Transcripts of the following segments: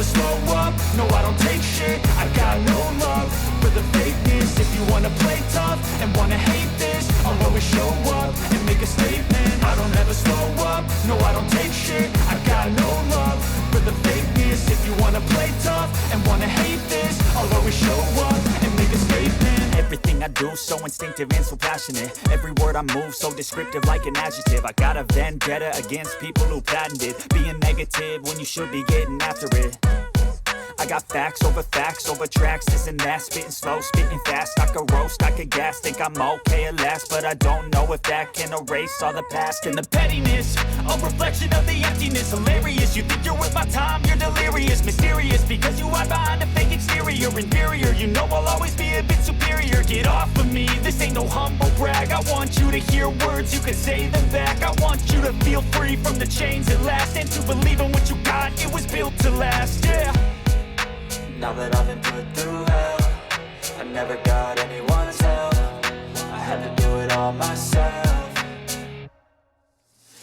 never slow up, no I don't take shit. I got no love for the fakeness. If you wanna play tough and wanna hate this, I'll always show up and make a statement. I don't ever slow up, no I don't take shit. I got no love for the fakeness. If you wanna play tough and wanna hate this, I'll always show up and make a statement. Everything I do so instinctive and so passionate. Every word I move so descriptive like an adjective. I got a vendetta against people who patented being negative when you should be getting after it. I got facts over tracks, this and that. Spitting slow, spitting fast. I could roast, I could gas. Think I'm okay at last, but I don't know if that can erase all the past. And the pettiness, a reflection of the emptiness. Hilarious, you think you're worth my time, you're delirious. Mysterious, because you hide behind a fake exterior. Inferior, you know I'll always be a bit superior. Get off of me, this ain't no humble brag. I want you to hear words, you can say them back. I want you to feel free from the chains at last, and to believe in what you got, it was built to last, yeah. Now that I've been put through hell, I never got anyone's help. I had to do it all myself.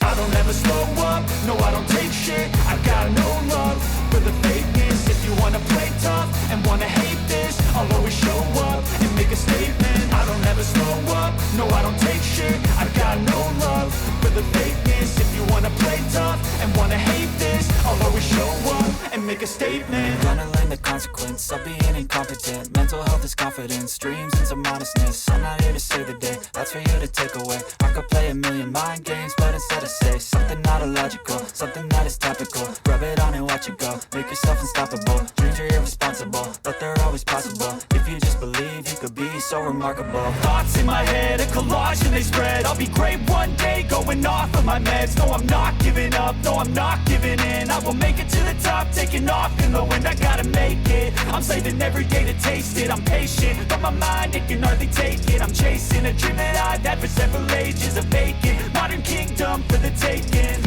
I don't ever slow up, no I don't take shit. I got no love for the fakeness. If you wanna play tough and wanna hate this, I'll always show up and make a statement. I don't ever slow up, no I don't take shit. I got no love for the fakeness. If you wanna play tough and wanna hate this, I'll always show up and make a statement. Gonna learn the consequence of being incompetent. Mental health is confidence, dreams and some modestness. I'm not here to save the day, that's for you to take away. I could play a million mind games, but instead I say something not illogical, something that is topical. Rub it on and watch it go, make yourself unstoppable. Dreams are irresponsible, but they're always possible. If you just believe, you could be so remarkable. Thoughts in my head, a collage and they spread. I'll be great one day, going off of my meds. No, I'm not giving up, no, I'm not giving in. I will make it to the top, taking off in the wind. I gotta make it, I'm saving every day to taste it. I'm patient, but my mind, it can hardly take it. I'm chasing a dream that I've had for several ages. A vacant, modern kingdom for the taking.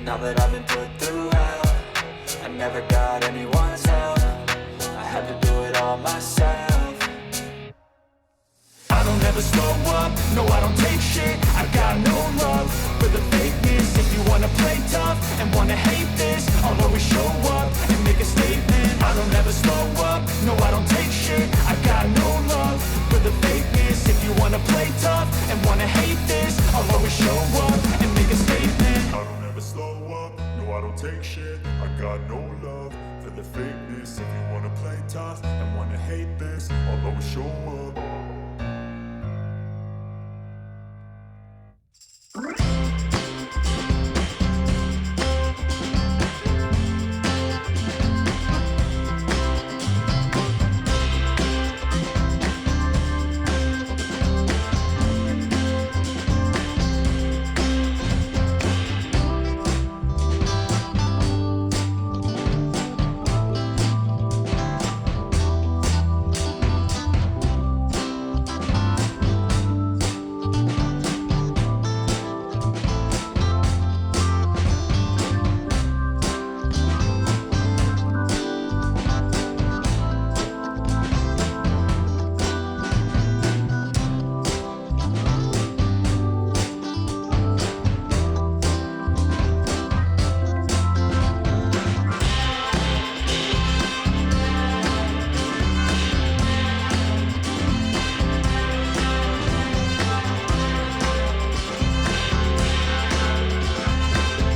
Now that I've been put through hell, I never got anyone's help. I had to do it all myself. I don't ever slow up, no I don't take shit. I got no love for the fakeness. If you wanna play tough and wanna hate this, I'll always show up and make a statement. I don't ever slow up, no I don't take shit. I got no love for the fakeness. If you wanna play tough and wanna hate this, I'll always show up and make a statement. I don't ever slow up, no I don't take shit. I got no love for the fakeness. If you wanna play tough and wanna hate this, I'll always show up.